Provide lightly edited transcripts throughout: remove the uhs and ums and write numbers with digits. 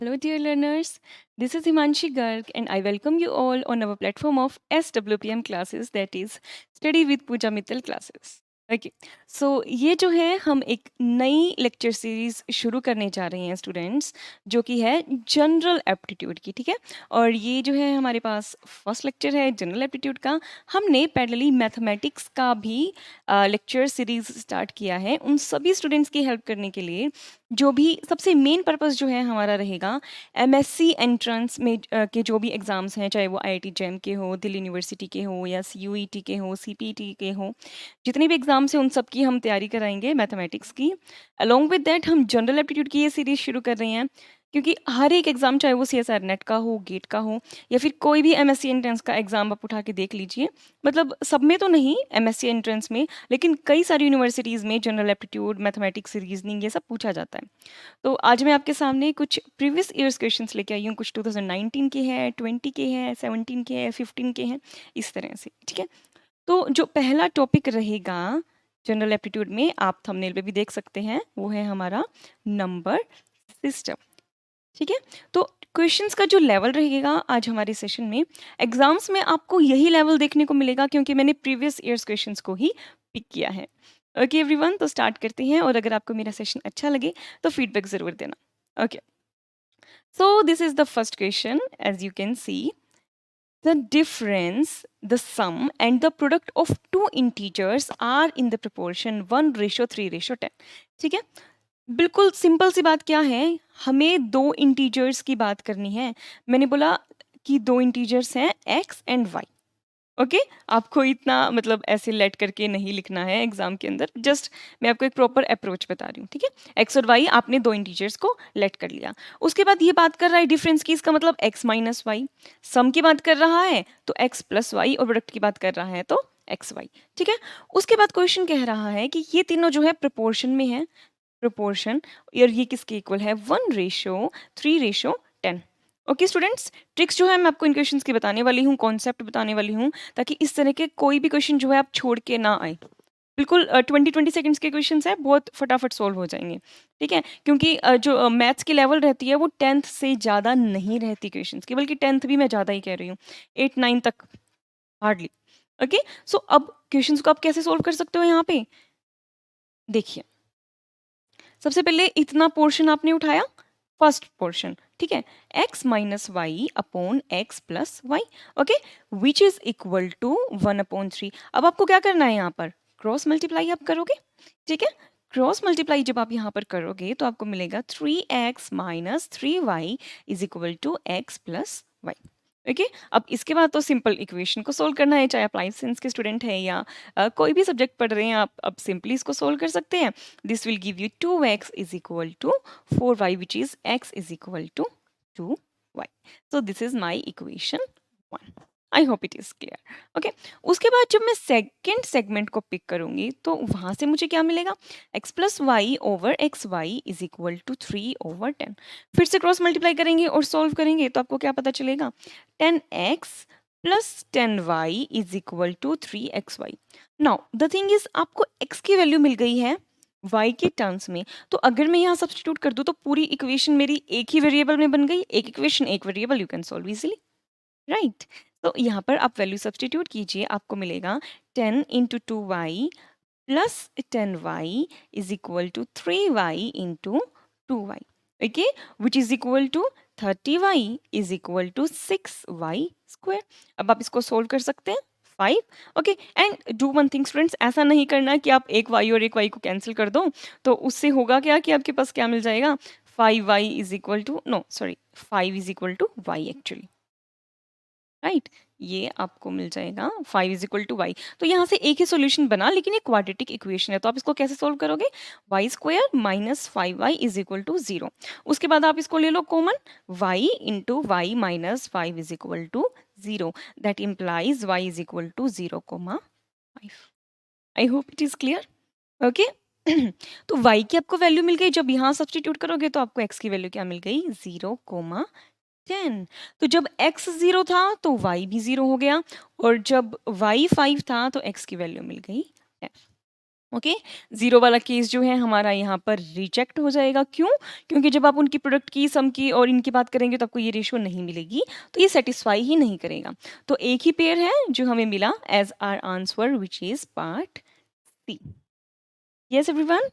Hello, dear learners. This is Himanshi Garg, and I welcome you all on our platform of SWPM classes, that is Study with Pooja Mittal classes. Okay so ये जो है हम एक नई lecture series शुरू करने जा रहे हैं स्टूडेंट्स, जो कि है जनरल एप्टीट्यूड की। ठीक है, और ये जो है हमारे पास फर्स्ट लेक्चर है जनरल एप्टीट्यूड का। हमने पैरेलली मैथमेटिक्स का भी लेक्चर सीरीज स्टार्ट किया है उन सभी स्टूडेंट्स की हेल्प करने के लिए, जो भी सबसे मेन पर्पस जो है हमारा रहेगा एमएससी एंट्रेंस में के जो भी एग्ज़ाम्स हैं, चाहे वो आईआईटी जेम के हो, दिल्ली यूनिवर्सिटी के हो, या सीयूईटी के हो, सीपीटी के हो, जितने भी एग्ज़ाम्स हैं उन सब की हम तैयारी कराएंगे मैथमेटिक्स की। अलोंग विद दैट हम जनरल एप्टीट्यूड की ये सीरीज़ शुरू कर रहे हैं, क्योंकि हर एक एग्ज़ाम, चाहे वो सीएसआर नेट का हो, गेट का हो, या फिर कोई भी एमएससी एंट्रेंस का एग्ज़ाम आप उठा के देख लीजिए, मतलब सब में तो नहीं एमएससी एंट्रेंस में, लेकिन कई सारी यूनिवर्सिटीज़ में जनरल एप्टीट्यूड, मैथमेटिक्स, रीजनिंग, ये सब पूछा जाता है। तो आज मैं आपके सामने कुछ प्रीवियस ईयर्स क्वेश्चंस लेके आई हूँ। कुछ 2019 के हैं, 20 के हैं, 17 के हैं, 15 के हैं, इस तरह से। ठीक है, तो जो पहला टॉपिक रहेगा जनरल एप्टीट्यूड में, आप थंबनेल पे भी देख सकते हैं, वो है हमारा नंबर सिस्टम। ठीक है, तो क्वेश्चंस का जो लेवल रहेगा आज हमारे सेशन में, एग्जाम्स में आपको यही लेवल देखने को मिलेगा, क्योंकि मैंने प्रीवियस ईयर्स क्वेश्चंस को ही पिक किया है। ओके एवरीवन, तो स्टार्ट करते हैं, और अगर आपको मेरा सेशन अच्छा लगे तो फीडबैक ज़रूर देना। Okay, so this is the first question. As you can see, the difference, the sum and the product of two integers are in the proportion 1:3:10. ठीक है, बिल्कुल सिंपल सी बात क्या है, हमें दो इंटीजर्स की बात करनी है। मैंने बोला कि दो इंटीजर्स हैं x एंड y। ओके, आपको इतना मतलब ऐसे लेट करके नहीं लिखना है एग्जाम के अंदर, जस्ट मैं आपको एक प्रॉपर अप्रोच बता रही हूँ। ठीक है, एक्स और वाई आपने दो इंटीजर्स को लेट कर लिया। उसके बाद ये बात कर रहा है डिफरेंस की, इसका मतलब एक्स माइनस वाई। सम की बात कर रहा है तो एक्स प्लस वाई, और प्रोडक्ट की बात कर रहा है तो एक्स वाई। ठीक है, उसके बाद क्वेश्चन कह रहा है कि ये तीनों जो है प्रोपोर्शन में है, प्रोपोर्शन, और ये किसके इक्वल है, 1:3:10। ओके स्टूडेंट्स, ट्रिक्स जो है मैं आपको इन क्वेश्चंस की बताने वाली हूँ, कॉन्सेप्ट बताने वाली हूँ, ताकि इस तरह के कोई भी क्वेश्चन जो है आप छोड़ के ना आए। बिल्कुल 20-20 सेकंड्स के क्वेश्चंस है, बहुत फटाफट सॉल्व हो जाएंगे। ठीक है, क्योंकि जो मैथ्स की लेवल रहती है वो 10th से ज़्यादा नहीं रहती क्वेश्चंस की, बल्कि 10th भी मैं ज़्यादा ही कह रही हूँ, 8-9 तक हार्डली। ओके, सो अब क्वेश्चंस को आप कैसे सॉल्व कर सकते हो यहाँ पे, देखिए। सबसे पहले इतना पोर्शन आपने उठाया, फर्स्ट पोर्शन। ठीक है, x minus y upon x plus y. Okay, which is equal to 1/3। अब आपको क्या करना है, यहाँ पर क्रॉस मल्टीप्लाई आप करोगे। ठीक है, क्रॉस मल्टीप्लाई जब आप यहाँ पर करोगे तो आपको मिलेगा 3x minus 3y is equal to x plus y. Okay, अब इसके बाद तो सिंपल इक्वेशन को सोल्व करना है, चाहे आप लाइफ साइंस के स्टूडेंट हैं या कोई भी सब्जेक्ट पढ़ रहे हैं, आप अब सिंपली इसको सोल्व कर सकते हैं। This will give you 2x is equal to 4y, which is x is equal to 2y। So this is my equation 1। I hope it is clear. Okay, उसके बाद जब मैं सेकेंड सेगमेंट को pick करूंगी तो वहां से मुझे क्या मिलेगा, x plus y over x y is equal to 3/10। फिर से क्रॉस मल्टीप्लाई करेंगे और सॉल्व करेंगे तो आपको क्या पता चलेगा, 10x plus 10y is equal to 3xy। Now the thing is, आपको x की वैल्यू मिल गई है y के टर्म्स में, तो अगर मैं यहाँ सब्स्टिट्यूट कर दूँ तो पूरी इक्वेशन मेरी एक ही वेरिएबल में बन गई। एक इक्वेशन एक variable, you can solve easily, right. तो यहाँ पर आप वैल्यू सब्स्टिट्यूट कीजिए, आपको मिलेगा 10 into 2y plus 10y is equal to 3y into 2y। Okay, which is equal to 30y is equal to 6y square. अब आप इसको सोल्व कर सकते हैं, 5। Okay, and do one thing students, ऐसा नहीं करना कि आप एक y और एक y को कैंसिल कर दो, तो उससे होगा क्या कि आपके पास क्या मिल जाएगा, 5y is equal to, no sorry, 5 is equal to y actually, right. ये आपको मिल जाएगा 5 इज इक्वल टू वाई। तो यहाँ से एक ही सॉल्यूशन बना, लेकिन एक क्वाड्रेटिक इक्वेशन है, तो आप इसको कैसे सोल्व करोगे, y square minus 5y is equal to 0। उसके बाद आप इसको ले लो common, y into y minus 5 is equal to 0, that implies y is equal to 0,5। I hope it is clear. Okay, तो y की आपको वैल्यू मिल गई, जब यहाँ सब्सटीट्यूट करोगे तो आपको x की वैल्यू क्या मिल गई, 0,10। तो जब x 0 था तो y भी 0 हो गया, और जब y 5 था तो x की वैल्यू मिल गई 10। ओके, 0 वाला केस जो है हमारा यहाँ पर रिजेक्ट हो जाएगा। क्यों? क्योंकि जब आप उनकी प्रोडक्ट की, सम की और इनकी बात करेंगे तो आपको ये रेशियो नहीं मिलेगी, तो ये सैटिस्फाई ही नहीं करेगा। तो एक ही पेयर है जो हमें मिला as our answer, which is part C. Yes everyone?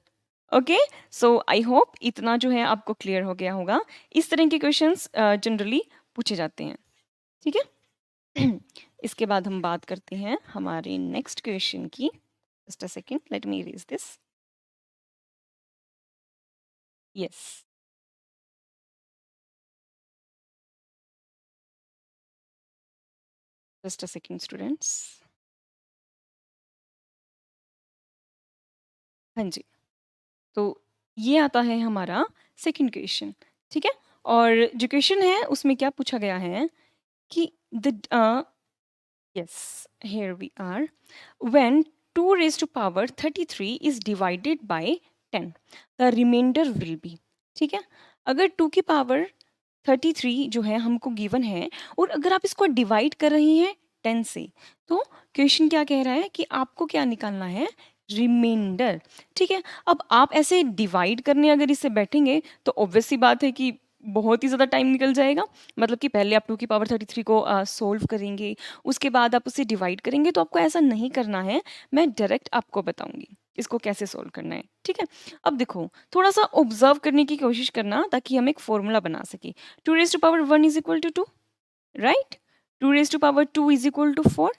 Okay, so I hope इतना जो है आपको क्लियर हो गया होगा। इस तरह के क्वेश्चंस जनरली पूछे जाते हैं, ठीक है? इसके बाद हम बात करते हैं हमारे नेक्स्ट क्वेश्चन की। Just a second, let me erase this. Yes, just a second students. हाँ जी, तो ये आता है हमारा सेकंड क्वेश्चन, ठीक है? और जो क्वेश्चन है उसमें क्या पूछा गया है कि the yes, here we are. When 2 raised to power 33 is divided by 10, the remainder will be, ठीक है? अगर 2 की पावर 33 जो है हमको गिवन है और अगर आप इसको डिवाइड कर रही हैं 10 से, तो क्वेश्चन क्या कह रहा है कि आपको क्या निकालना है? रिमाइंडर, ठीक है? अब आप ऐसे डिवाइड करने अगर इससे बैठेंगे तो ऑब्वियस सी बात है कि बहुत ही ज़्यादा टाइम निकल जाएगा। मतलब कि पहले आप 2 की पावर 33 को सोल्व करेंगे, उसके बाद आप उसे डिवाइड करेंगे, तो आपको ऐसा नहीं करना है। मैं डायरेक्ट आपको बताऊँगी इसको कैसे सोल्व करना है, ठीक है? अब देखो, थोड़ा-सा ऑब्ज़र्व करने की कोशिश करना ताकि हम एक फ़ॉर्मूला बना सकें। 2 raise to power 1 is equal to 2, right? 2 raise to power 2 is equal to 4,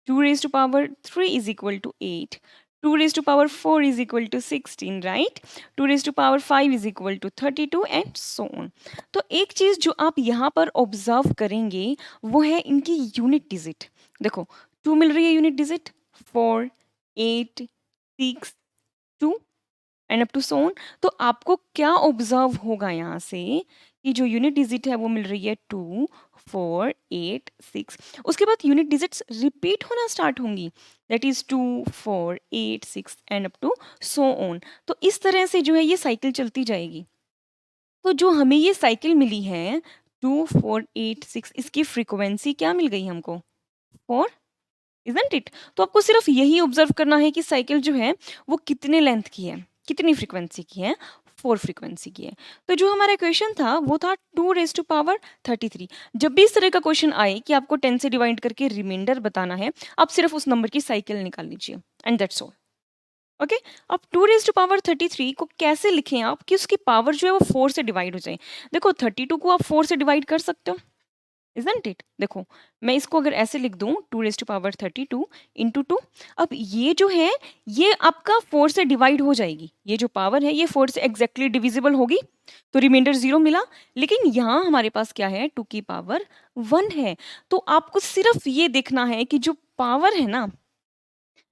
2 raised to power 3 is equal to 8, 2 raised to power 4 is equal to 16, right? 2 raised to power 5 is equal to 32 and so on. तो एक चीज़ जो आप यहाँ पर observe करेंगे वो है इनकी यूनिट डिजिट। देखो, 2 मिल रही है unit digit, 4, 8, 6, 2 and up to so on. तो आपको क्या ऑब्जर्व होगा यहाँ से कि जो यूनिट डिजिट है वो मिल रही है 2, 4, 8, 6। उसके बाद यूनिट डिजिट्स रिपीट होना स्टार्ट होंगी, that is 2, 4, 8, 6 and up to so on. तो इस तरह से जो है ये साइकिल चलती जाएगी। तो जो हमें ये साइकिल मिली है 2, 4, 8, 6, इसकी फ्रीक्वेंसी क्या मिल गई हमको? 4, इज़न्ट इट? तो आपको सिर्फ यही ऑब्जर्व करना है कि साइकिल जो है वो कितने लेंथ की है, कितनी फ्रीक्वेंसी की है? 4 फ्रीक्वेंसी की है। तो जो हमारा क्वेश्चन था वो था 2 रेज़ टू पावर 33। जब भी इस तरह का क्वेश्चन आए कि आपको 10 से डिवाइड करके रिमाइंडर बताना है, आप सिर्फ उस नंबर की साइकिल निकाल लीजिए एंड दैट्स ऑल। ओके? अब 2 रेज़ टू पावर 33 को कैसे लिखें आप कि उसकी पावर जो है वो 4 से डिवाइड हो जाए? देखो, 32 को आप 4 से डिवाइड कर सकते हो। Isn't it? देखो, मैं इसको अगर ऐसे लिख दूँ 2 रेज़ टू पावर 32 इंटू 2, अब ये जो है ये आपका 4 से डिवाइड हो जाएगी। ये जो पावर है ये 4 से एग्ज़ैक्टली डिविज़िबल होगी, तो रिमाइंडर 0 मिला। लेकिन यहाँ हमारे पास क्या है? 2 की पावर 1 है। तो आपको सिर्फ़ ये देखना है कि जो पावर है ना,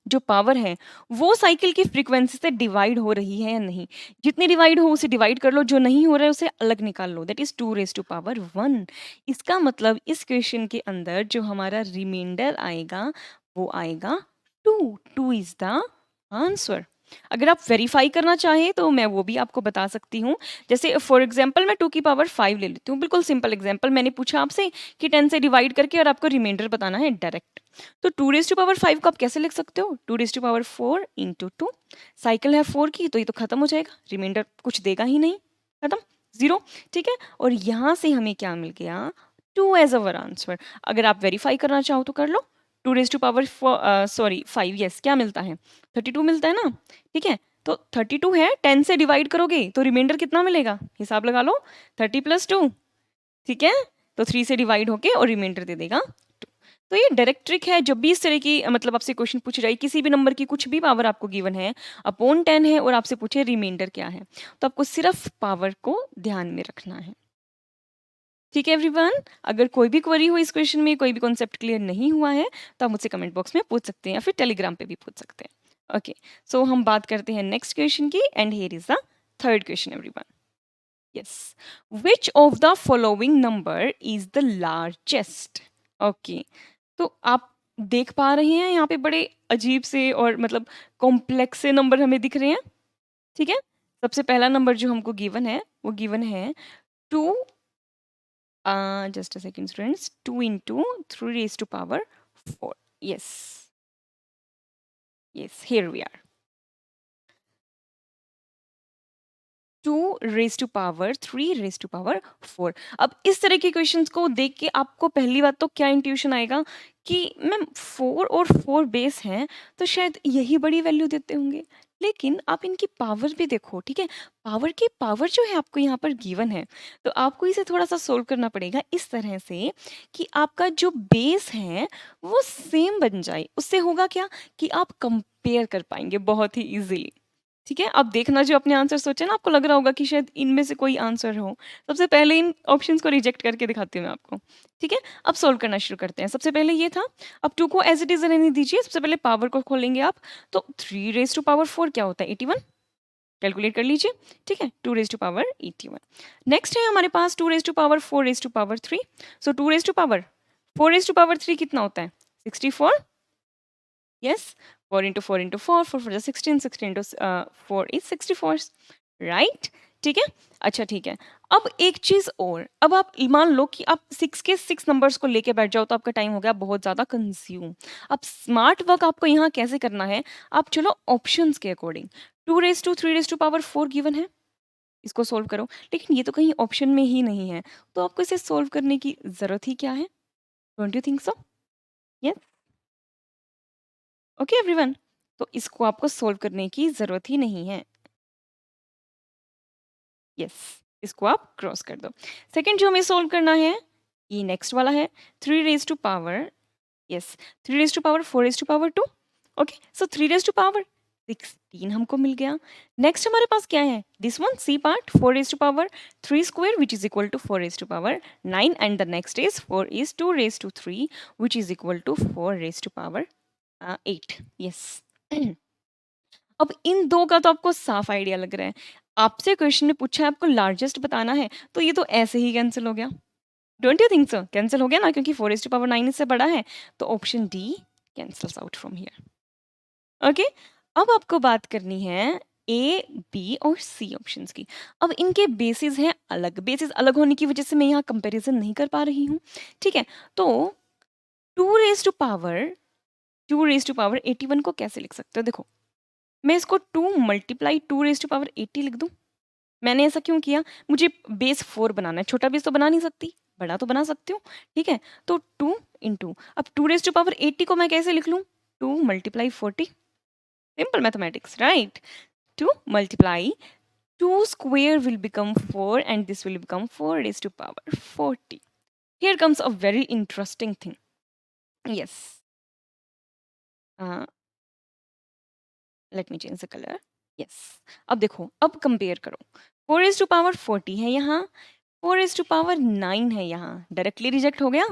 जो पावर है वो साइकिल की फ्रीक्वेंसी से डिवाइड हो रही है या नहीं। जितनी डिवाइड हो उसे डिवाइड कर लो, जो नहीं हो रहा है उसे अलग निकाल लो, that is 2 raise to power 1। इसका मतलब इस क्वेश्चन के अंदर जो हमारा रिमाइंडर आएगा वो आएगा 2। 2 इज द आंसर। अगर आप वेरीफाई करना चाहें तो मैं वो भी आपको बता सकती हूँ। जैसे फॉर एग्जाम्पल मैं 2 की पावर 5 ले लेती हूँ, बिल्कुल सिंपल एग्जाम्पल। मैंने पूछा आपसे कि 10 से डिवाइड करके और आपको रिमाइंडर बताना है डायरेक्ट। तो 2 रेज़ टू पावर 5 को आप कैसे लिख सकते हो? 2 raise to power 4 into 2। Cycle है 4 की, तो ये तो खत्म हो जाएगा, रिमाइंडर कुछ देगा ही नहीं, खत्म, 0, ठीक है? और यहाँ से हमें क्या मिल गया? 2 एज़ अवर आंसर। अगर आप वेरीफाई करना चाहो तो कर लो। 2 रेज़ टू पावर 5, यस, क्या मिलता है? 32 मिलता है ना, ठीक है? तो 32 है, 10 से डिवाइड करोगे तो रिमाइंडर कितना मिलेगा? हिसाब लगा लो, 30 प्लस 2, ठीक है? तो 3 से डिवाइड होके और रिमाइंडर दे देगा 2। तो ये डायरेक्ट ट्रिक है। जब भी इस तरह की मतलब आपसे क्वेश्चन पूछे जाए, किसी भी नंबर की कुछ भी पावर आपको गिवन है, अपॉन 10 है और आपसे पूछे रिमाइंडर क्या है, तो आपको सिर्फ पावर को ध्यान में रखना है। ठीक है एवरीवन? अगर कोई भी क्वेरी हो इस क्वेश्चन में, कोई भी कॉन्सेप्ट क्लियर नहीं हुआ है, तो आप मुझसे कमेंट बॉक्स में पूछ सकते हैं या फिर टेलीग्राम पे भी पूछ सकते हैं। ओके, सो हम बात करते हैं नेक्स्ट क्वेश्चन की and here is the third question everyone. Yes, which of the following number is the largest? Okay, तो आप देख पा रहे हैं यहाँ पे बड़े अजीब से और मतलब कॉम्प्लेक्स से नंबर हमें दिख रहे हैं, ठीक है? सबसे पहला नंबर जो हमको गिवन है वो गिवन है 2, just a second students, 2 into 3 raised to power 4. Yes, yes, here we are. 2^3^4। अब इस तरह के क्वेश्चंस को देख के आपको पहली बात तो क्या इंट्यूशन आएगा कि मैम 4 और 4 बेस हैं, तो शायद यही बड़ी वैल्यू देते होंगे। लेकिन आप इनकी पावर भी देखो, ठीक है? पावर की पावर जो है आपको यहाँ पर गिवन है, तो आपको इसे थोड़ा-सा सोल्व करना पड़ेगा इस तरह से कि आपका जो बेस है, वो सेम बन जाए। उससे होगा क्या कि आप कंपेयर कर पाएँगे बहुत ही ईज़िली। ठीक है? अब देखना जो अपने आंसर सोचे ना, आपको लग रहा होगा कि शायद इनमें से कोई आंसर हो। सबसे पहले इन ऑप्शंस को रिजेक्ट करके दिखाती हूँ मैं आपको। ठीक है? अब सॉल्व करना शुरू करते हैं। सबसे पहले ये था, अब 2 को एज़ इट इज़ रहने दीजिए। सबसे पहले पावर को खोलेंगे आप, तो 3 रेज़ टू पावर 4 क्या होता है? 81। कैलकुलेट कर लीजिए। ठीक है? 2 रेज़ टू पावर 81। नेक्स्ट है हमारे पास 2 raise to power 4 raise to power 3। So 2 raise to power 4 raise to power 3 कितना होता है? 64। Yes, 4 into 4 into 4, 4 4 is 16, 16 into 4 is 64, right? ठीक है? अच्छा ठीक है। अब एक चीज़ और, अब आप मान लो कि आप 6 के 6 नंबर्स को लेके बैठ जाओ तो आपका टाइम हो गया बहुत ज़्यादा कंज्यूम। अब स्मार्ट वर्क आपको यहाँ कैसे करना है, आप चलो ऑप्शंस के according. 2 raise to 3 raise to power 4 given है, इसको सोल्व करो। लेकिन ये तो कहीं ऑप्शन में ही नहीं है, तो आपको इसे सोल्व करने की ज़रूरत ही क्या है? Don't you think so? Yes? Okay everyone, तो इसको आपको सोल्व करने की ज़रूरत ही नहीं है। यस, इसको आप क्रॉस कर दो। सेकंड जो हमें सोल्व करना है, ये नेक्स्ट वाला है, 3 raise to power, yes, 3 raise to power 4 raise to power 2। Okay, so 3 raise to power 16 हमको मिल गया। नेक्स्ट हमारे पास क्या है? This one C part, 4 raise to power 3 square which is equal to 4 raise to power 9 and the next is 4 is 2 raise to 3 which is equal to 4 raise to power 8। Yes. अब इन 2 का तो आपको साफ idea लग रहा है। आपसे question ने पूछा है आपको लार्जेस्ट बताना है, तो ये तो ऐसे ही कैंसल हो गया। Don't you think so? Cancel हो गया ना, क्योंकि 4 टू पावर 9 इससे बड़ा है, तो option D cancels out from here. Okay? अब आपको बात करनी है ए, बी और सी ऑप्शंस की। अब इनके बेसिस हैं अलग। बेसिस अलग होने की वजह से मैं यहाँ कंपैरिज़न नहीं कर पा रही हूँ। ठीक है? तो 2 रेज़ टू पावर 81 को कैसे लिख सकते हो? देखो, मैं इसको 2 मल्टीप्लाई 2 रेज़ टू पावर 80 लिख दूँ? मैंने ऐसा क्यों किया? मुझे बेस 4 बनाना है, छोटा बेस तो बना नहीं सकती, बड़ा तो बना सकती हूँ, ठीक है? तो 2 इंटू, अब 2 रेज़ टू पावर 80 को मैं कैसे लिख लूँ? 2 multiply 40, simple mathematics, right? 2 multiply 2 square will become 4 and this will become 4 raised to power 40. Here comes a very interesting thing. Yes. Uh, let me change the color. Yes. अब देखो, अब compare करो। 4 raised to power 40 है यहाँ, 4 raise to power 9 है यहाँ, directly reject हो गया।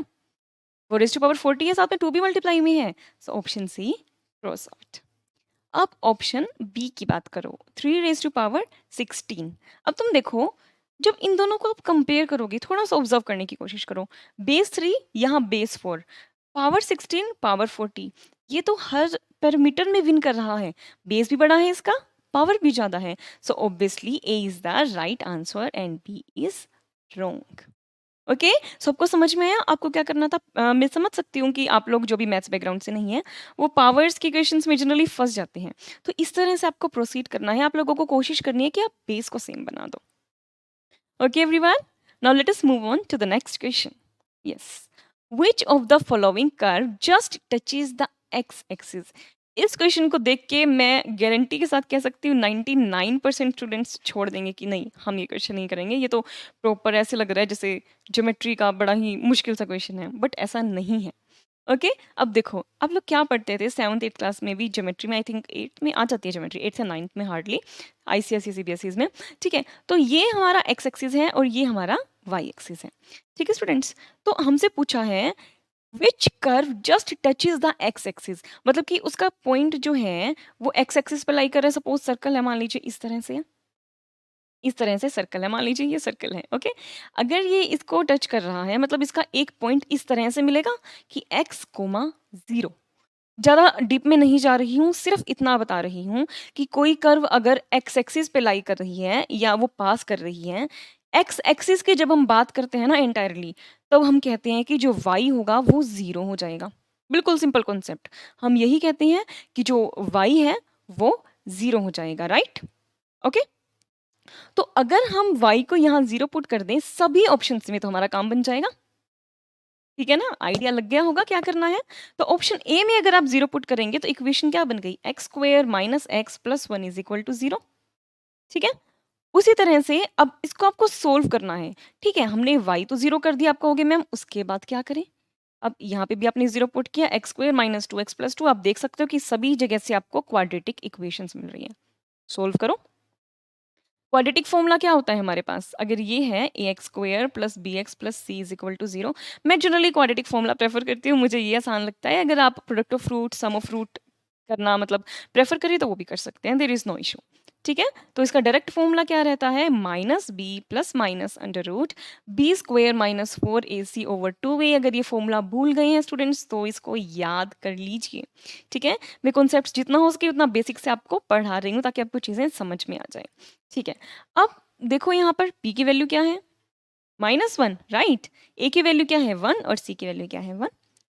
4 रेज़ टू पावर 40 है, साथ में 2 भी मल्टीप्लाई में है, so option C cross out. अब ऑप्शन बी की बात करो, 3 रेज़ टू पावर 16। अब तुम देखो, जब इन दोनों को आप कंपेयर करोगे, थोड़ा-सा ऑब्जर्व करने की कोशिश करो। बेस 3 यहाँ बेस 4, पावर 16 पावर 40, ये तो हर पैरामीटर में विन कर रहा है। बेस भी बड़ा है इसका, पावर भी ज़्यादा है, so obviously A is the right answer and B is wrong. Okay, सबको समझ में आया? आपको क्या करना था? मैं समझ सकती हूँ कि आप लोग जो भी मैथ्स बैकग्राउंड से नहीं है, वो पावर्स के क्वेश्चंस में जनरली फंस जाते हैं। तो इस तरह से आपको प्रोसीड करना है। आप लोगों को कोशिश करनी है कि आप बेस को सेम बना दो। Okay everyone, now let us move on to the next question. Yes, which of the following curve just touches the x axis? इस क्वेश्चन को देख के मैं गारंटी के साथ कह सकती हूँ 99% स्टूडेंट्स छोड़ देंगे कि नहीं, हम ये क्वेश्चन नहीं करेंगे, ये तो प्रॉपर ऐसे लग रहा है जैसे ज्योमेट्री का बड़ा ही मुश्किल सा क्वेश्चन है, बट ऐसा नहीं है। ओके, अब देखो, आप लोग क्या पढ़ते थे 7th 8th क्लास में भी ज्योमेट्री में? आई थिंक 8th में आ जाती है ज्योमेट्री, 8th या 9th में हार्डली, आईसीएसई सीबीएसई में। ठीक है, तो ये हमारा एक्स एक्सिस है और ये हमारा वाई एक्सिस है। ठीक है स्टूडेंट्स, तो हमसे पूछा है which curve just touches the x axis, मतलब कि उसका पॉइंट जो है वो एक्स एक्सिस पर लाई कर रहा है। सपोज सर्कल है, मान लीजिए इस तरह से, इस तरह से सर्कल है, मान लीजिए ये सर्कल है। ओके, अगर ये इसको टच कर रहा है, मतलब इसका एक पॉइंट इस तरह से मिलेगा कि एक्स कोमा 0। ज़्यादा डीप में नहीं जा रही हूँ, सिर्फ इतना बता रही हूँ कि कोई कर्व अगर एक्स एक्सिस पे लाई कर रही है या वो पास कर रही है, एक्स एक्सिस की जब हम बात करते हैं ना एंटायरली, तब हम कहते हैं कि जो वाई होगा वो 0 हो जाएगा। बिल्कुल सिंपल कॉन्सेप्ट, हम यही कहते हैं कि जो वाई है वो 0 हो जाएगा, राइट? ओके, तो अगर हम y को यहाँ 0 पुट कर दें सभी ऑप्शंस में तो हमारा काम बन जाएगा। ठीक है ना? आइडिया लग गया होगा क्या करना है? तो ऑप्शन ए में अगर आप 0 पुट करेंगे तो इक्वेशन क्या बन गई? x square minus x plus 1 is equal to 0। ठीक है? उसी तरह से अब इसको आपको सोल्व करना है। ठीक है? हमने y तो 0 कर दिया, आप कहोगे मैम उसके बाद क्या करें? अब यहाँ पे भी आपने 0 पुट किया, x square minus 2x plus 2, आप देख सकते हो कि सभी जगह से आपको क्वाड्रेटिक इक्वेशंस मिल रही हैं। सोल्व करो। क्वाड्रेटिक फॉर्मूला क्या होता है हमारे पास? अगर ये है a x square plus B x plus C is equal to 0। मैं जनरली क्वाड्रेटिक फॉर्मूला प्रेफर करती हूँ, मुझे ये आसान लगता है। अगर आप product of root, sum of root करना मतलब प्रेफर करिए तो वो भी कर सकते हैं, देयर इज नो इशू। ठीक है, तो इसका डायरेक्ट फॉर्मूला क्या रहता है? Minus B plus minus under root B square minus 4ac over 2a। अगर ये फॉर्मूला भूल गए हैं स्टूडेंट्स तो इसको याद कर लीजिए। ठीक है, मैं कॉन्सेप्ट जितना हो सके उतना बेसिक से आपको पढ़ा रही हूँ ताकि आपको चीज़ें समझ में आ जाए। ठीक है, अब देखो यहाँ पर p की वैल्यू क्या है? -1, राइट? a की वैल्यू क्या है? 1 और c की वैल्यू क्या है? 1।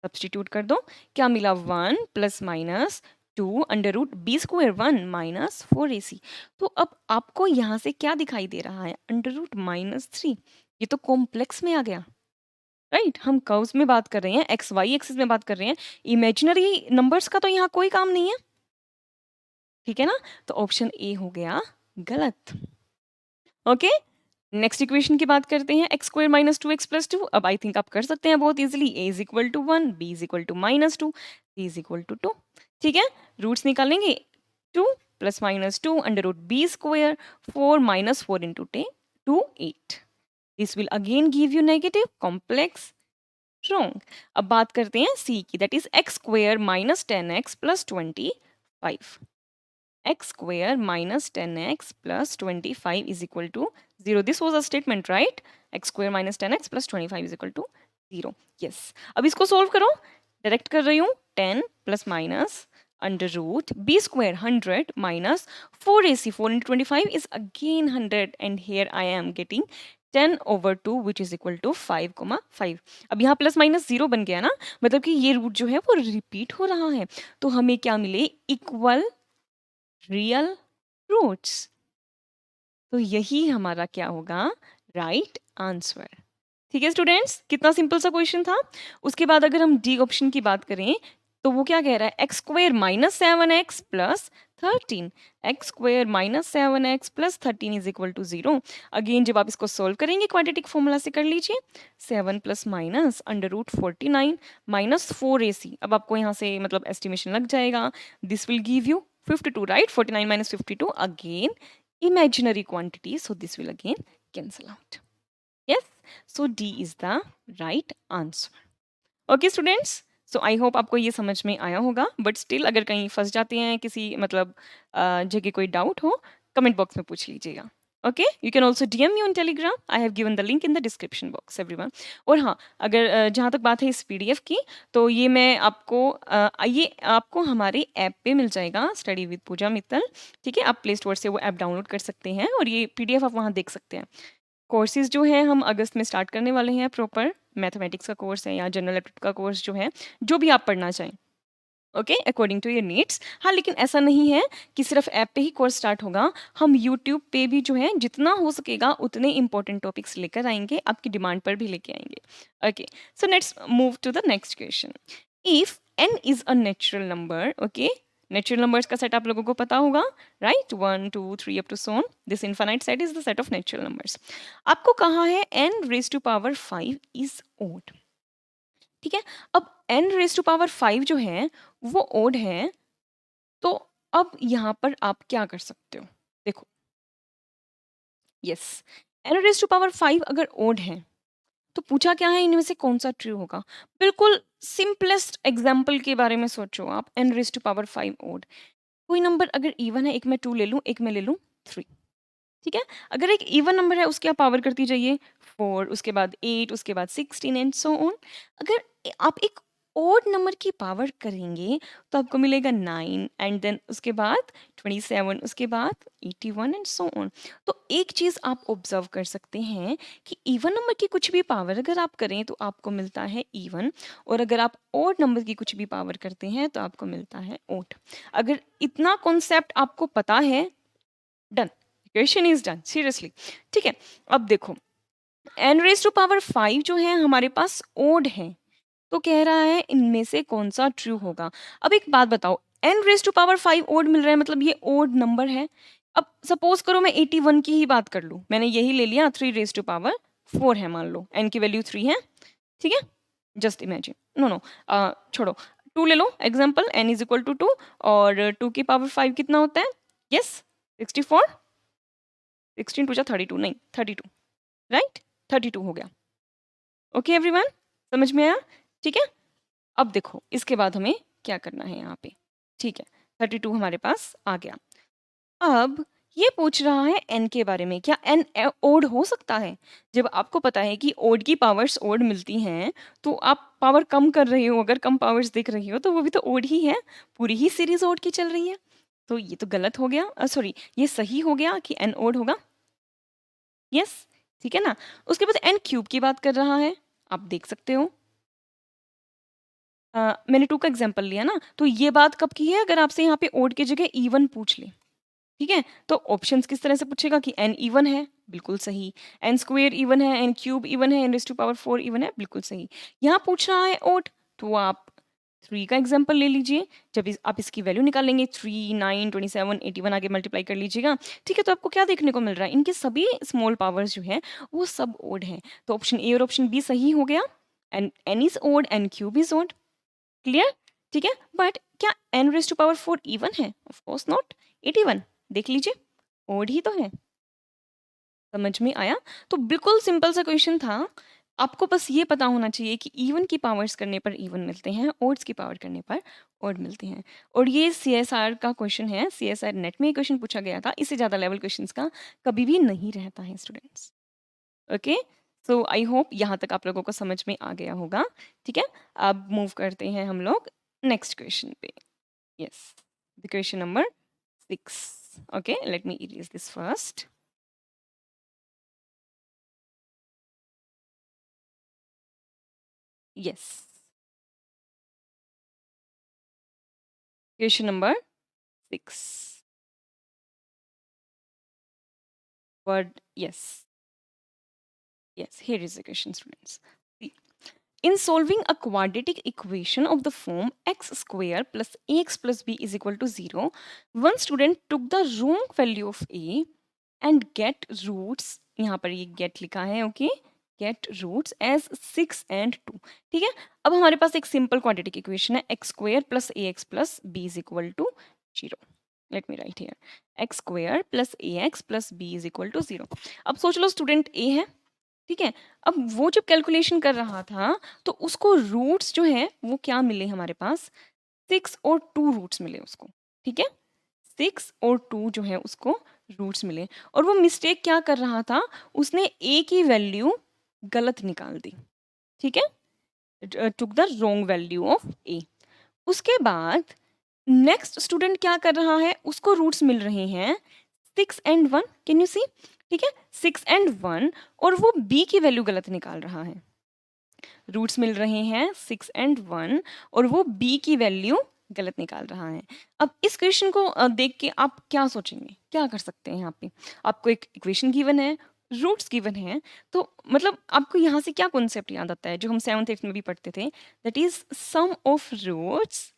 सब्स्टिट्यूट कर दो, क्या मिला? 1 plus minus 2 under root B square 1 minus 4ac। तो अब आपको यहाँ से क्या दिखाई दे रहा है? Under root -3। ये तो कॉम्प्लेक्स में आ गया, राइट? हम कर्व्स में बात कर रहे हैं, एक्स वाई एक्सिस में बात कर रहे हैं, इमेजिनरी नंबर्स का तो यहाँ कोई काम नहीं है। ठीक है ना? तो ऑप्शन ए हो गया गलत। ओके, नेक्स्ट इक्वेशन की बात करते हैं, x square minus 2x plus 2। अब आई थिंक आप कर सकते हैं बहुत easily. a is equal to 1, b is equal to -2, c is equal to 2। ठीक है, रूट्स निकालेंगे। 2 plus minus 2 under root B square 4 minus 4 into 2 8। This will again give you negative complex. Wrong. अब बात करते हैं c की, that is X square minus 10x plus 25। x square minus 10x plus 25 is equal to 0. This was a statement, right? X square minus 10x plus 25 is equal to 0. Yes. अब इसको solve करो, direct कर रही हूँ। 10 plus minus under root b square 100 minus 4ac 4 into 25 is again 100 and here I am getting 10 over 2 which is equal to 5,5। अब यहाँ plus minus 0 बन गया ना, मतलब कि ये रूट जो है वो रिपीट हो रहा है, तो हमें क्या मिले? Equal real roots. तो यही हमारा क्या होगा? Right answer. ठीक है स्टूडेंट्स, कितना सिंपल सा क्वेश्चन था। उसके बाद अगर हम डी ऑप्शन की बात करें तो वो क्या कह रहा है? X square minus 7x plus 13। X square minus 7x plus 13 is equal to 0। Again जब आप इसको सोल्व करेंगे क्वाड्रेटिक फॉर्मूला से कर लीजिए। 7 plus minus under root 49 minus 4ac। अब आपको यहाँ से मतलब एस्टिमेशन लग जाएगा। This will give you 52, right? 49 minus 52 again imaginary quantity, so this will again cancel out. Yes, so D is the right answer. Okay students, so I hope आपको ये समझ में आया होगा, बट स्टिल अगर कहीं फंस जाते हैं किसी मतलब जगह कोई डाउट हो, कमेंट बॉक्स में पूछ लीजिएगा। Okay, you can also DM me on Telegram. I have given the link in the description box everyone. और हाँ, अगर जहाँ तक बात है इस PDF की, तो ये मैं आपको ये आपको हमारे ऐप पे मिल जाएगा, स्टडी विद पूजा मित्तल। ठीक है, आप प्ले स्टोर से वो ऐप डाउनलोड कर सकते हैं और ये PDF आप वहाँ देख सकते हैं। कोर्सेज़ जो हैं हम अगस्त में स्टार्ट करने वाले हैं प्रॉपर। मैथमेटिक्स का कोर्स है या जनरल एप्टीट्यूड का कोर्स जो है, जो भी आप पढ़ना चाहें। Okay, according to your needs. हाँ, लेकिन ऐसा नहीं है कि सिर्फ ऐप पे ही कोर्स स्टार्ट होगा। हम यूट्यूब पे भी जो है जितना हो सकेगा उतने इंपॉर्टेंट टॉपिक्स लेकर आएंगे, आपकी डिमांड पर भी लेके आएंगे। Okay, so let's move to the next question. If n is a natural number, okay, natural numbers का सेट आप लोगों को पता होगा, right? 1 2 3 up to so on. This infinite set is the set of natural numbers. आपको कहा है n raise to power 5 is odd. ठीक है, अब n रेज टू पावर 5 जो है वो ओड है, तो अब यहाँ पर आप क्या कर सकते हो? देखो, yes, n raise to power 5 अगर ओड है तो पूछा क्या है इनमें से कौन सा ट्रू होगा? बिल्कुल सिंपलेस्ट एग्जाम्पल के बारे में सोचो आप। n raise to power 5 odd, कोई नंबर अगर इवन है, एक मैं 2 ले लूँ, एक मैं ले लूँ 3। ठीक है, अगर एक इवन नंबर है उसकी आप पावर करती जाइए 4, उसके बाद 8, उसके बाद 16 एंड सो ऑन। अगर आप एक ओड नंबर की पावर करेंगे तो आपको मिलेगा 9 एंड देन उसके बाद 27, उसके बाद 81 एंड सो ऑन। तो एक चीज़ आप ऑब्जर्व कर सकते हैं कि इवन नंबर की कुछ भी पावर अगर आप करें तो आपको मिलता है इवन, और अगर आप ओड नंबर की कुछ भी पावर करते हैं तो आपको मिलता है ओड। अगर इतना कॉन्सेप्ट आपको पता है, done, question is done seriously. ठीक है, अब देखो n रेज टू पावर 5 जो है हमारे पास ओड है, तो कह रहा है इनमें से कौन सा ट्रू होगा। अब एक बात बताओ, n raise to power 5 odd मिल रहा है, मतलब ये ओड नंबर है। अब सपोज करो मैं 81 की ही बात कर लूँ, मैंने यही ले लिया, 3 रेज टू पावर 4 है, मान लो n की वैल्यू 3 है, ठीक है। जस्ट इमेजिन, नो नो छोड़ो, 2 ले लो example, n is equal to 2 और 2 की पावर 5 कितना होता है, यस 64, 16 टू जा 32, नहीं 32, राइट, 32 हो गया। ओके एवरीवन, समझ में आया, ठीक है। अब देखो इसके बाद हमें क्या करना है यहाँ पे, ठीक है, 32 हमारे पास आ गया। अब ये पूछ रहा है n के बारे में, क्या n ओड हो सकता है। जब आपको पता है कि ओड की पावर्स ओड मिलती हैं, तो आप पावर कम कर रही हो, अगर कम पावर्स दिख रही हो तो वो भी तो ओड ही है, पूरी ही सीरीज ओड की चल रही है। तो ये तो गलत हो गया, सॉरी ये सही हो गया कि n ओड होगा, यस, ठीक है ना। उसके बाद n क्यूब की बात कर रहा है, आप देख सकते हो, मैंने 2 का एग्जांपल लिया ना, तो ये बात कब की है, अगर आपसे यहाँ पे ओड की जगह इवन पूछ ले, ठीक है, तो ऑप्शंस किस तरह से पूछेगा कि n इवन है, बिल्कुल सही, n स्क्वायर इवन है, n क्यूब इवन है, n raise to power 4 even है, बिल्कुल सही। यहाँ पूछ रहा है ओड, तो आप 3 का एग्जांपल ले लीजिए, जब आप इसकी वैल्यू निकालेंगे 3, 9, 27, 81 आगे मल्टीप्लाई कर लीजिएगा, ठीक है। तो आपको क्या देखने को मिल रहा है, इनके सभी स्मॉल पावर्स जो है वो सब ओड है, तो ऑप्शन ए और ऑप्शन बी सही हो गया, and n is odd, n cube is odd, clear, ठीक है। बट क्या n raise to power 4 even है, ऑफ कोर्स नॉट, 81 देख लीजिए, ओड ही तो है, समझ में आया। तो बिल्कुल सिंपल सा क्वेश्चन था, आपको बस ये पता होना चाहिए कि इवन की पावर्स करने पर इवन मिलते हैं, ओड्स की पावर करने पर ओड मिलते हैं। और ये सीएसआर का क्वेश्चन है, सीएसआर नेट में ये क्वेश्चन पूछा गया था, इससे ज़्यादा लेवल क्वेश्चंस का कभी भी नहीं रहता है students. Okay, so I hope यहाँ तक आप लोगों को समझ में आ गया होगा, ठीक है। अब मूव करते हैं हम लोग नेक्स्ट क्वेश्चन पे, yes, the question number 6। okay, let me erase this first. Yes, question number 6, word, yes, yes, here is the question students. See, in solving a quadratic equation of the form x square plus ax plus b is equal to 0, one student took the wrong value of a and get roots, यहाँ पर ये get लिखा है, okay, get roots as 6 and 2, ठीक है। अब हमारे पास एक सिंपल क्वाड्रेटिक इक्वेशन है, x square plus ax plus b is equal to 0। Let me write here, x square plus ax plus b is equal to 0। अब सोच लो स्टूडेंट a है, ठीक है। अब वो जब कैलकुलेशन कर रहा था तो उसको रूट्स जो है वो क्या मिले हमारे पास, 6 और 2 रूट्स मिले उसको, ठीक है। 6 और 2 जो है उसको रूट्स मिले, और वो मिस्टेक क्या कर रहा था, उसने a की वैल्यू गलत निकाल दी, ठीक है, took the wrong value of a। उसके बाद नेक्स्ट स्टूडेंट क्या कर रहा है, उसको रूट्स मिल रहे हैं 6 एंड 1, कैन यू सी, ठीक है, 6 एंड 1, और वो b की वैल्यू गलत निकाल रहा है। रूट्स मिल रहे हैं 6 एंड 1 और वो b की वैल्यू गलत निकाल रहा है। अब इस क्वेश्चन को देख के आप क्या सोचेंगे, क्या कर सकते हैं यहाँ पे, आपको एक इक्वेशन गिवन है, रूट्स गिवन है, तो मतलब आपको यहाँ से क्या कॉन्सेप्ट याद आता है जो हम 7th 8th में भी पढ़ते थे, that is sum of roots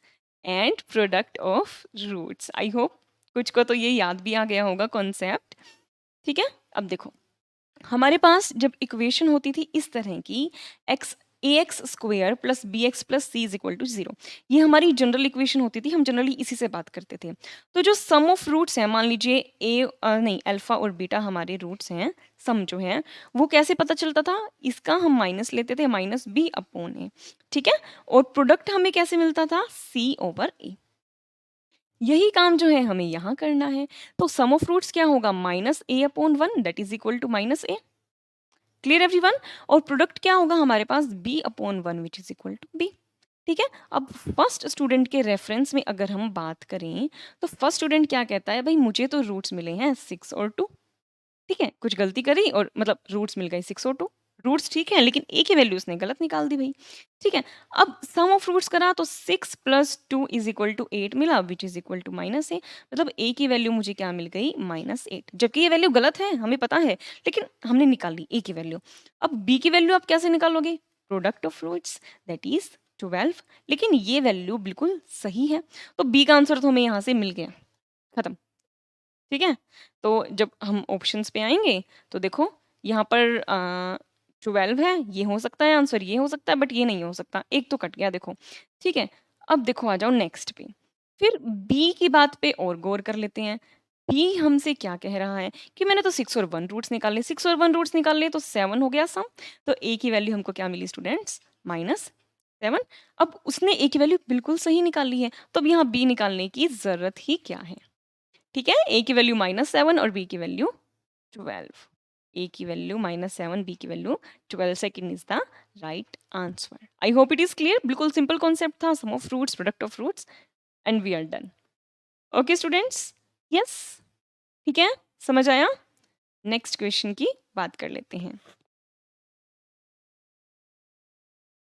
and product of roots. I hope कुछ को तो ये याद भी आ गया होगा कॉन्सेप्ट, ठीक है। अब देखो हमारे पास जब इक्वेशन होती थी इस तरह की, X A X square plus B x plus C is equal to 0, ये हमारी जनरल इक्वेशन होती थी, हम जनरली इसी से बात करते थे। तो जो सम ऑफ रूट्स हैं, मान लीजिए ए नहीं अल्फा और बीटा हमारे रूट्स हैं, सम जो है वो कैसे पता चलता था, इसका हम माइनस लेते थे, माइनस बी अपॉन ए, ठीक है। और प्रोडक्ट हमें कैसे मिलता था, सी ओवर ए। यही काम जो है हमें यहाँ करना है, तो सम ऑफ रूट्स क्या होगा, minus A upon 1 that is equal to minus A, clear everyone. और प्रोडक्ट क्या होगा हमारे पास, b upon 1 which is equal to b, ठीक है। अब फर्स्ट स्टूडेंट के रेफरेंस में अगर हम बात करें तो फर्स्ट स्टूडेंट क्या कहता है, भाई मुझे तो रूट्स मिले हैं 6 और 2, ठीक है, कुछ गलती करी और मतलब रूट्स मिल गए 6 और 2, रूट्स ठीक है, लेकिन ए की वैल्यू उसने गलत निकाल दी भई, ठीक है। अब सम ऑफ रूट्स करा तो 6 + 2 = 8 मिला which is equal to -a, मतलब ए की वैल्यू मुझे क्या मिल गई -8, जबकि ये वैल्यू गलत है, हमें पता है, लेकिन हमने निकाल ली ए की वैल्यू। अब बी की वैल्यू आप कैसे निकालोगे? Product of roots that is 12, लेकिन ये वैल्यू बिल्कुल सही है, तो बी का आंसर तो हमें यहाँ से मिल गया, खत्म, ठीक है। तो जब हम ऑप्शंस पे आएँगे तो देखो यहाँ पर 12 है, ये हो सकता है आंसर, ये हो सकता है, बट ये नहीं हो सकता, एक तो कट गया देखो, ठीक है। अब देखो आ जाओ नेक्स्ट पे, फिर बी की बात पे और गौर कर लेते हैं। बी हमसे क्या कह रहा है कि मैंने तो 6 और 1 रूट्स निकाले, 6 और 1 रूट्स निकाल लिए तो 7 हो गया सम, तो ए की वैल्यू हमको क्या मिली स्टूडेंट्स? -7। अब उसने ए की वैल्यू बिल्कुल सही निकाली है, तो अब यहाँ बी निकालने की ज़रूरत ही क्या है? ठीक है, ए की वैल्यू -7 और बी की वैल्यू 12। ए की वैल्यू -7, बी की value 12 second is the right answer. I hope it is clear. बिल्कुल सिंपल कॉन्सेप्ट था, sum of fruits, product of fruits, and we are done. Okay students, yes, ठीक है, समझ आया। Next question की बात कर लेते हैं।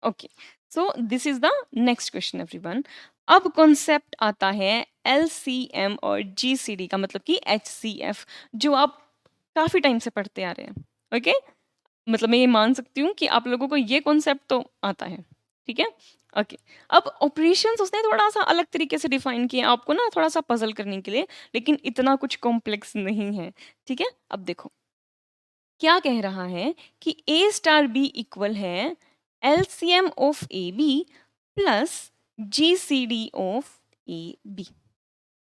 Okay, so this is the next question everyone. अब कॉन्सेप्ट आता है LCM और GCD का, मतलब कि HCF, जो आप काफी टाइम से पढ़ते आ रहे हैं। ओके, मतलब मैं ये मान सकती हूँ कि आप लोगों को ये कॉन्सेप्ट तो आता है, ठीक है। ओके, अब ऑपरेशंस उसने थोड़ा सा अलग तरीके से डिफाइन किया आपको ना, थोड़ा सा पजल करने के लिए, लेकिन इतना कुछ कॉम्प्लेक्स नहीं है, ठीक है। अब देखो क्या कह रहा है कि A स्टार B इक्वल है LCM of AB plus GCD of AB,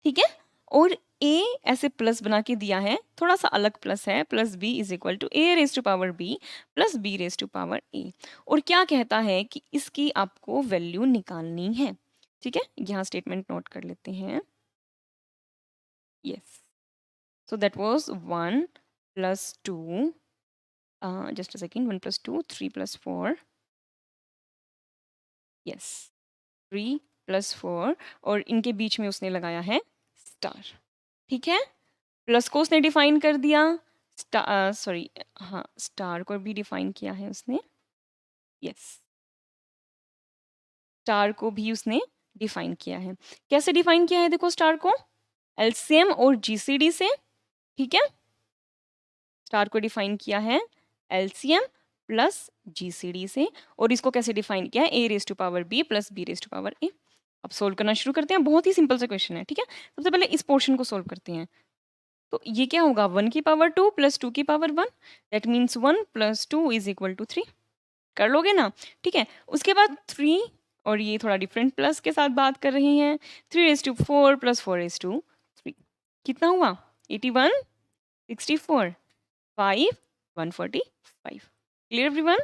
ठीक है। और A ऐसे प्लस बना के दिया है, थोड़ा सा अलग प्लस है, plus B is equal to A raise to power B plus B raise to power A, और क्या कहता है कि इसकी आपको वैल्यू निकालनी है, ठीक है। यहाँ स्टेटमेंट नोट कर लेते हैं। Yes, so that was 1 + 2, just a second, 1 + 2, 3 + 4, yes, 3 + 4, और इनके बीच में उसने लगाया है स्टार, ठीक है। प्लस को उसने डिफाइन कर दिया, सॉरी, हाँ, स्टार को भी डिफाइन किया है उसने, यस, स्टार को भी उसने डिफाइन किया है। कैसे डिफाइन किया है देखो स्टार को? एलसीएम और जीसीडी से, ठीक है। स्टार को डिफाइन किया है एलसीएम प्लस जीसीडी से, और इसको कैसे डिफाइन किया है? A raise to power b plus b raise to power a. अब सोल्व करना शुरू करते हैं, बहुत ही सिंपल सा क्वेश्चन है, ठीक है। सबसे पहले इस पोर्शन को सोल्व करते हैं। तो ये क्या होगा? 1 की पावर 2 प्लस 2 की power 1, that means 1 + 2 is equal to 3। कर लोगे ना? ठीक है। उसके बाद 3, और ये थोड़ा डिफरेंट प्लस के साथ बात कर रही हैं, 3⁴ प्लस 4⁴ कितना हुआ? 81, 64, 5, 145। Clear everyone?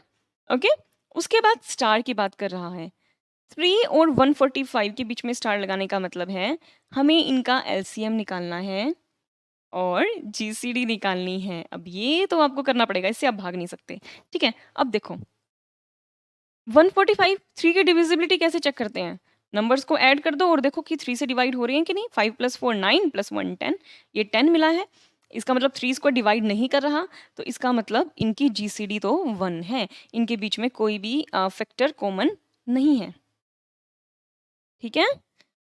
ओके। उसके बाद स्टार की बात कर रहा है। 3 और 145 के बीच में स्टार लगाने का मतलब है हमें इनका एलसीएम निकालना है और जीसीडी निकालनी है। अब ये तो आपको करना पड़ेगा, इससे आप भाग नहीं सकते, ठीक है। अब देखो 145, 3 की डिविजिबिलिटी कैसे चेक करते हैं? नंबर्स को ऐड कर दो और देखो कि 3 से डिवाइड हो रही हैं कि नहीं। 5 + 4 9 + 1 10, ये 10 मिला है। इसका मतलब 3 इसको डिवाइड नहीं कर रहा, तो इसका मतलब इनकी जीसीडी तो 1 है। इनके बीच में कोई भी फैक्टर कॉमन नहीं है, ठीक है।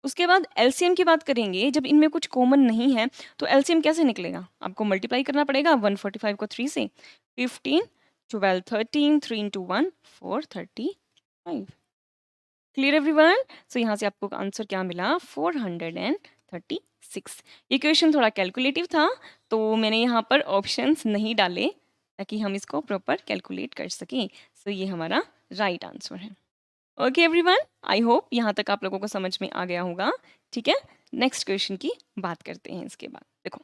उसके बाद एलसीएम की बात करेंगे। जब इनमें कुछ कॉमन नहीं है तो एलसीएम कैसे निकलेगा? आपको मल्टीप्लाई करना पड़ेगा 145 को 3 से, 15, 12, 13, 3 × 1 4 35। Clear everyone? सो यहाँ से आपको आंसर क्या मिला? 436। ये क्वेश्चन थोड़ा कैलकुलेटिव था, तो मैंने यहाँ पर ऑप्शंस नहीं डाले ताकि हम इसको प्रॉपर कैलकुलेट कर सकें। सो ये हमारा राइट आंसर है। ओके एवरीवन, आई होप यहाँ तक आप लोगों को समझ में आ गया होगा, ठीक है। नेक्स्ट क्वेश्चन की बात करते हैं इसके बाद। देखो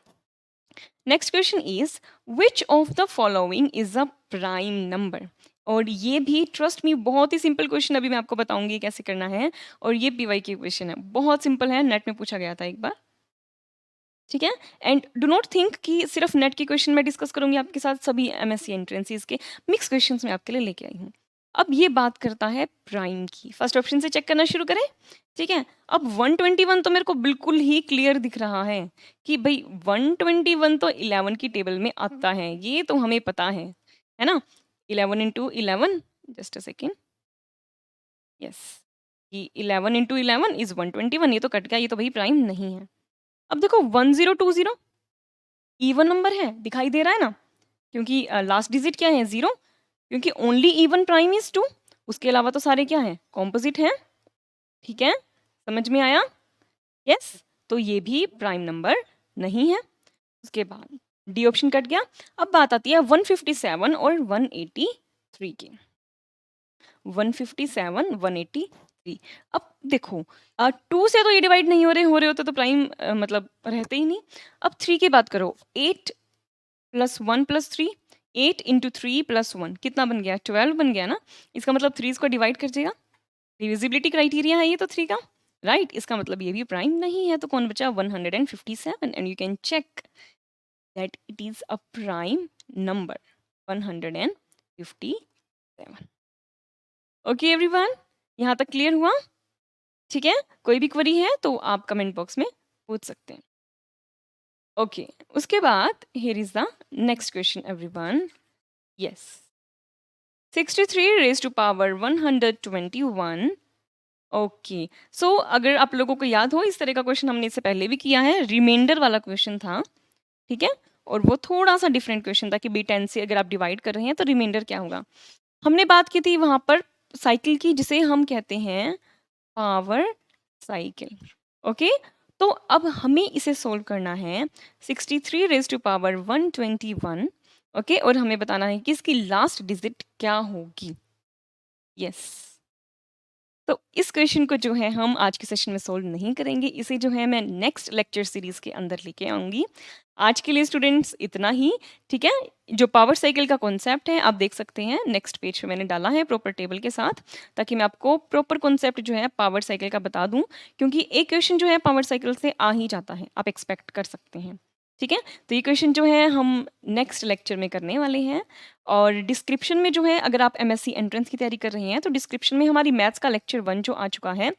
next question is which of the following is a prime number. और ये भी ट्रस्ट मी बहुत ही सिंपल क्वेश्चन, अभी मैं आपको बताऊंगी कैसे करना है। और ये पीवाई की क्वेश्चन है, बहुत सिंपल है, नेट में पूछा गया था एक बार, ठीक है। एंड डू नॉट थिंक कि सिर्फ नेट के क्वेश्चन मैं डिस्कस करूंगी आपके साथ, सभी एमएससी एंट्रेंसेस के मिक्स क्वेश्चंस मैं आपके लिए लेके आई हूँ। अब ये बात करता है प्राइम की। फर्स्ट ऑप्शन से चेक करना शुरू करें, ठीक है। अब 121 तो मेरे को बिल्कुल ही क्लियर दिख रहा है कि भाई 121 तो 11 की टेबल में आता है, ये तो हमें पता है ना। 11 into 11, just a second, yes, कि 11 इंटू 11 इज 121, ये तो कट गया, ये तो भाई प्राइम नहीं है। अब देखो 1020 इवन नंबर है, दिखाई दे रहा है ना, क्योंकि लास्ट डिजिट क्या है, 0, क्योंकि ओनली इवन प्राइम इज 2, उसके अलावा तो सारे क्या है, कॉम्पोजिट हैं। ठीक है, समझ में आया? यस, तो ये भी प्राइम नंबर नहीं है। उसके बाद डी ऑप्शन कट गया। अब बात आती है 157 और 183 की। 157 183, अब देखो 2 से तो ये डिवाइड नहीं हो रहे होते तो प्राइम मतलब रहते ही नहीं। अब 3 की बात करो, 8 प्लस 1 प्लस 3, 8 इंटू 3 प्लस 1 कितना बन गया, 12 बन गया ना। इसका मतलब 3 इसको डिवाइड कर देगा, डिविजिबिलिटी क्राइटेरिया है ये तो 3 का, राइट। इसका मतलब ये भी प्राइम नहीं है, तो कौन बचा, 157, and you can check that it is a prime number, 157। Okay everyone, यहाँ तक क्लियर हुआ? ठीक है, कोई भी क्वेरी है तो आप कमेंट बॉक्स में पूछ सकते हैं। ओके, उसके बाद here is the next question everyone. Yes, 63 raise to power 121। Okay, so अगर आप लोगों को याद हो, इस तरह का क्वेश्चन हमने इससे पहले भी किया है, रिमाइंडर वाला क्वेश्चन था। ठीक है, और वो थोड़ा सा डिफरेंट क्वेश्चन था कि B10 से अगर आप डिवाइड कर रहे हैं तो रिमाइंडर क्या होगा। हमने बात की थी वहां पर साइकिल की, जिसे हम कहते हैं पावर साइकिल। ओके, तो अब हमें इसे सोल्व करना है 63 रेज टू पावर 121। ओके, और हमें बताना है कि इसकी लास्ट डिजिट क्या होगी। यस, तो इस क्वेश्चन को जो है हम आज के सेशन में सोल्व नहीं करेंगे, इसे जो है मैं नेक्स्ट लेक्चर सीरीज के अंदर लेके आऊंगी। आज के लिए स्टूडेंट्स इतना ही। ठीक है, जो पावर साइकिल का कॉन्सेप्ट है आप देख सकते हैं, नेक्स्ट पेज पे मैंने डाला है प्रॉपर टेबल के साथ, ताकि मैं आपको प्रॉपर कॉन्सेप्ट जो है पावर साइकिल का बता दूं, क्योंकि एक क्वेश्चन जो है पावर साइकिल से आ ही जाता है, आप एक्सपेक्ट कर सकते हैं। ठीक है, तो ये क्वेश्चन जो है हम नेक्स्ट लेक्चर में करने वाले हैं। और डिस्क्रिप्शन में जो है, अगर आप MSc एंट्रेंस की तैयारी कर रहे हैं तो डिस्क्रिप्शन में हमारी मैथ्स का लेक्चर 1 जो आ चुका है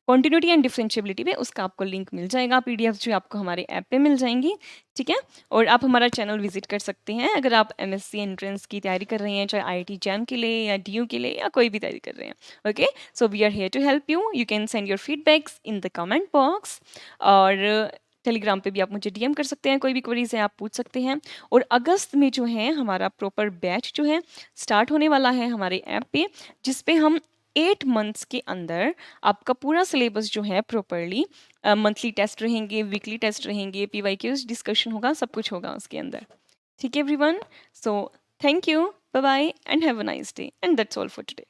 कॉन्टिन्यूटी एंड डिफरेंशिएबिलिटी पे, उसका आपको लिंक मिल जाएगा, PDF जो आपको हमारे ऐप पे मिल जाएंगी। ठीक है, और आप हमारा चैनल विजिट कर सकते हैं अगर आप MSc एंट्रेंस की तैयारी कर रहे हैं, चाहे IIT जैम के लिए या DU के लिए या कोई भी तैयारी कर रहे हैं। Okay, so we are here to help you, you can send your feedbacks in the comment box, और टेलीग्राम पे भी आप मुझे DM कर सकते हैं, कोई भी क्वेरीज है आप पूछ सकते हैं। और अगस्त में जो है हमारा प्रॉपर बैच जो है स्टार्ट होने वाला है हमारे ऐप पे, जिस पे हम 8 मंथ्स के अंदर आपका पूरा सिलेबस जो है प्रॉपरली, मंथली टेस्ट रहेंगे, वीकली टेस्ट रहेंगे, PYQs डिस्कशन होगा, सब कुछ होगा उसके अंदर। ठीक है everyone, so thank you, bye bye and have a nice day, and that's all for today.